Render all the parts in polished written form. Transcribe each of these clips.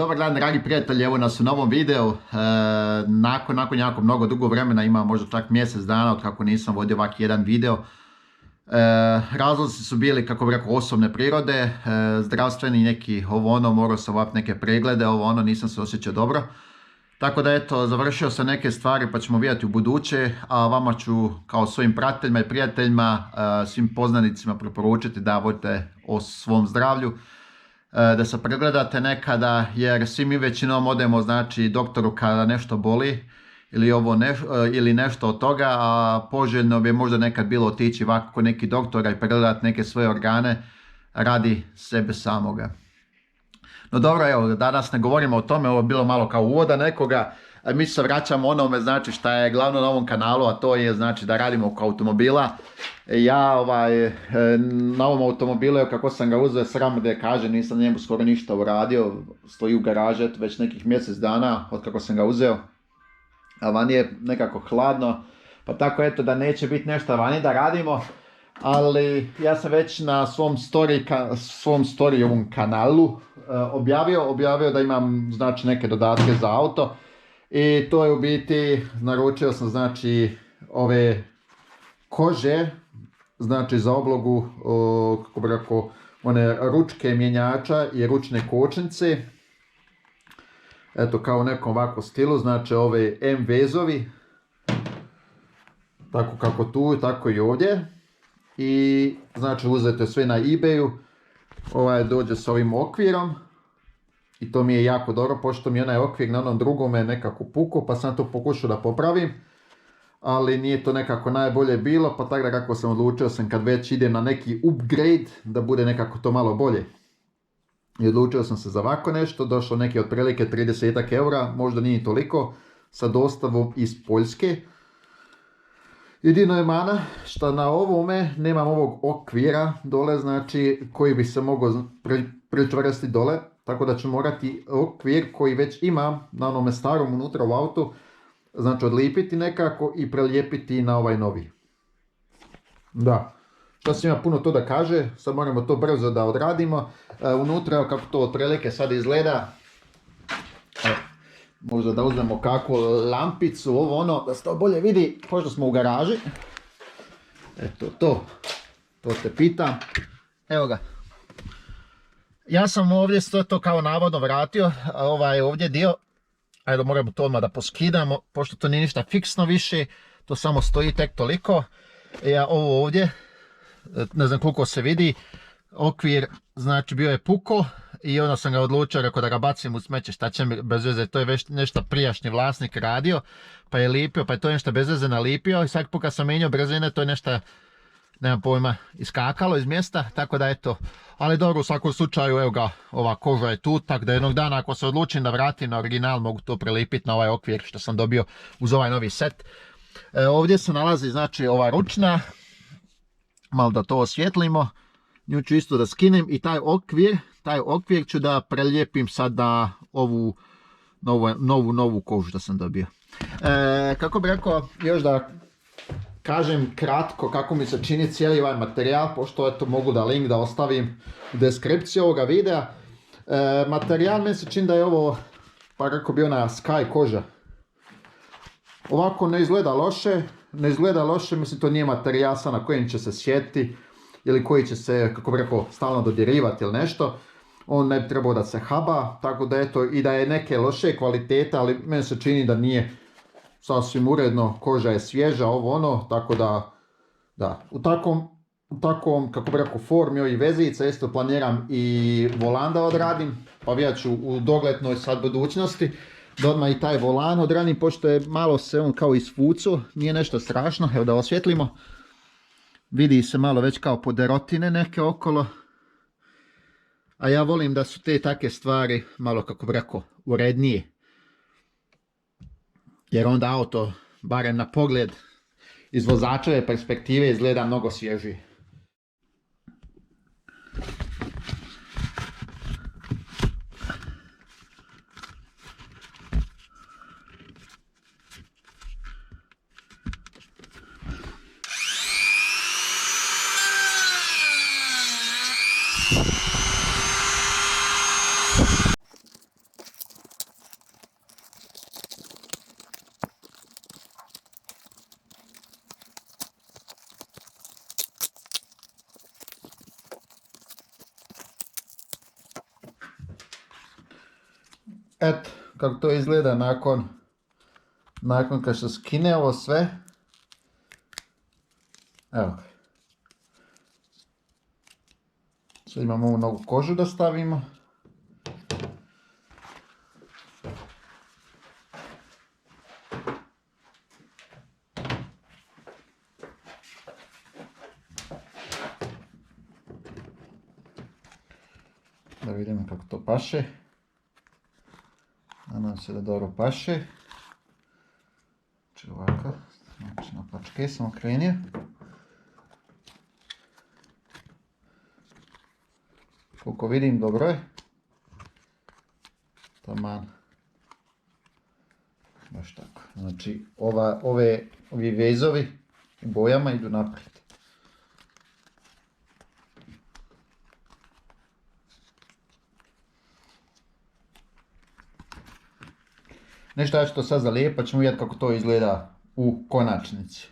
dobar dan dragi prijatelji, evo nas u novom videu. Nakon jako mnogo dugo vremena, ima možda čak mjesec dana od kako nisam vodio ovak jedan video. Razlozi su bili, kako bih rekao, osobne prirode, zdravstveni neki ovo ono, morao sam ovak neke preglede, ovo ono, nisam se osjećao dobro. Tako da eto, završio sam neke stvari pa ćemo vidjeti u buduće, a vama ću kao svojim pratiteljima i prijateljima, svim poznanicima preporučiti da vodite o svom zdravlju, da se pregledate nekada, jer svi mi većinom odemo znači doktoru kada nešto boli ili nešto od toga, a poželjno bi možda nekad bilo otići ovako kod neki doktora i pregledati neke svoje organe radi sebe samoga. No dobro, evo, danas ne govorimo o tome, ovo je bilo malo kao uvoda nekoga. Mi se vraćamo onome, znači, šta je glavno na ovom kanalu, a to je, znači, da radimo oko automobila. Ja, na ovom automobilu, kako sam ga uzeo, sram da kažem, nisam njemu skoro ništa uradio, stoji u garaži već nekih mjesec dana od kako sam ga uzeo. A vani je nekako hladno, pa tako eto da neće biti nešto vani da radimo. Ali ja sam već na svom story ovom kanalu objavio da imam znači neke dodatke za auto. I to je u biti, naručio sam znači ove kože, znači za oblogu, kako bi rekao, one ručke mjenjača i ručne kočnice. Eto, kao u nekom ovakvom stilu, znači ove M vezovi, tako kako tu, tako i ovdje. I znači uzete sve na eBayu, dođe s ovim okvirom. I to mi je jako dobro, pošto mi je onaj okvir na onom drugome nekako pukao, pa sam to pokušao da popravim. Ali nije to nekako najbolje bilo, pa tako da kako sam odlučio sam kad već idem na neki upgrade, da bude nekako to malo bolje. I odlučio sam se za ovako nešto, došlo neki otprilike 30 eura, možda nije toliko, sa dostavom iz Poljske. Jedino je mana što na ovome nemam ovog okvira dole, znači koji bi se mogao pričvrstiti dole. Tako da ću morati okvir koji već imam na onome starom unutra u autu, znači odlipiti nekako i prelijepiti na ovaj novi. Da, što se ima puno to da kaže, sad moramo to brzo da odradimo. Unutra kako to otprilike sad izgleda. Možda da uzmemo kakvu lampicu, ovo ono, da se to bolje vidi, pošto smo u garaži. Eto to te pitam. Evo ga. Ja sam ovdje to kao navodno vratio, ovaj ovdje dio, ajde moramo to odmah da poskidamo, pošto to nije ništa fiksno više, to samo stoji tek toliko. Ja ovo ovdje, ne znam koliko se vidi, okvir znači bio je puko i onda sam ga odlučio, rekao da ga bacim u smeće, šta će mi bez veze, to je već nešto prijašnji vlasnik radio, pa je lipio, pa je to nešto bez veze nalipio i svaki put kad sam menjao brzine, to je nešto, nemam pojma, iskakalo iz mjesta, tako da eto. Ali dobro, u svakom slučaju, evo ga, ova koža je tu, tako da jednog dana ako se odlučim da vratim na original, mogu to prelipiti na ovaj okvir što sam dobio uz ovaj novi set. Ovdje se nalazi, znači, ova ručna, malo da to osvjetlimo, nju ću isto da skinem i taj okvir ću da prelijepim sad na ovu novu kožu što sam dobio. Kako bih rekao, još da kažem kratko kako mi se čini cijeli ovaj materijal, pošto eto mogu da link da ostavim u deskripciji ovoga videa. Materijal mi se čini da je ovo, pa kako bi ona Sky koža. Ovako ne izgleda loše, mislim to nije materijal na kojem će se sjetiti ili koji će se, kako bi rekao, stalno dodirivati ili nešto. On ne bi trebao da se haba, tako da eto, i da je neke loše kvalitete, ali meni se čini da nije sasvim uredno, koža je svježa, ovo ono, tako da, u takvom, kako bi rekao, formi ovih vezica, isto planiram i volan da odradim, pa vidjet ću u doglednoj sad budućnosti, da odmah i taj volan odradim, pošto je malo se on kao isfuco, nije nešto strašno, evo da osvjetlimo, vidi se malo već kao poderotine neke okolo, a ja volim da su te takve stvari malo, kako bi rekao, urednije. Jer onda auto, barem na pogled, iz vozačeve perspektive izgleda mnogo svježije. Eto, kako to izgleda nakon kad se skine ovo sve. Evo ga. Sad imamo ovu novu kožu da stavimo. Da vidimo kako to paše. Nadam se da dobro paše. Znači ovako, znači na pačke sam okrenio. Koliko vidim dobro je. Taman. Baš tako. Znači ovi vezovi u bojama idu naprijed. Nešto ja ću to sad zalijepati, pa ćemo vidjeti kako to izgleda u konačnici.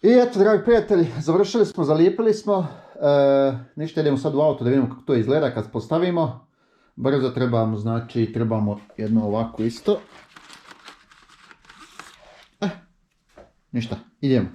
I eto, dragi prijatelji, završili smo, zalijepili smo. Ništa, idemo sad u auto da vidimo kako to izgleda kad postavimo. Brzo trebamo jedno ovako isto. Ništa, idemo.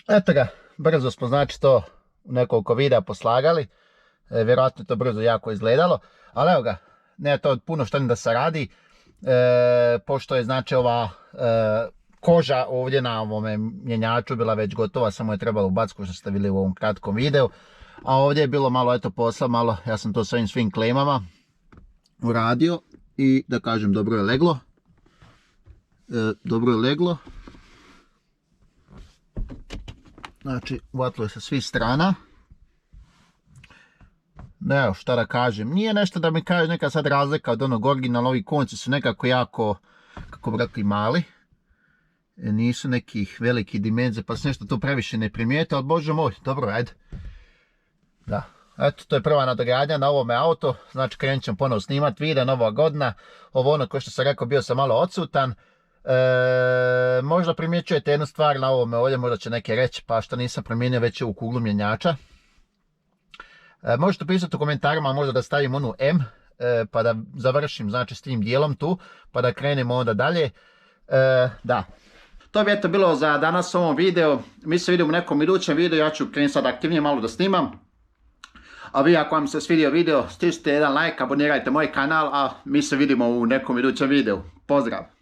Eto ga, brzo smo znači to u nekoliko videa poslagali, vjerojatno je to brzo jako izgledalo, ali evo ga, ne to puno što ni da se radi, pošto je znači ova koža ovdje na ovome mjenjaču bila već gotova, samo je trebalo ubaciti ko što ste vidjeli u ovom kratkom videu, a ovdje je bilo malo eto posla, malo, ja sam to s ovim svim klemama uradio i da kažem dobro je leglo, Znači, uvatilo je sa svih strana. Evo, šta da kažem, nije nešto da mi kaže neka sad razlika od onog originalnog, ovi konci su nekako jako, kako bi rekli, mali. Nisu nekih velikih dimenzija, pa se nešto tu previše ne primijete, ali bože moj, dobro, ajde. Da, eto, to je prva nadogradnja na ovome auto, znači krenut ćemo ponovo snimati video, nova godina. Ovo ono, ko što sam rekao, bio sam malo odsutan. Možda primjećujete jednu stvar na ovome ovdje, možda će neke reći, pa što nisam promijenio već u kuglu mjenjača. Možete pisati u komentarima, možda da stavim onu M, pa da završim znači s tim dijelom tu, pa da krenemo onda dalje. Da. To bi eto bilo za danas u ovom videu. Mi se vidimo u nekom idućem videu, ja ću krenuti sad aktivnije malo da snimam. A vi ako vam se svidio video, stisnite jedan like, abonirajte moj kanal, a mi se vidimo u nekom idućem videu. Pozdrav!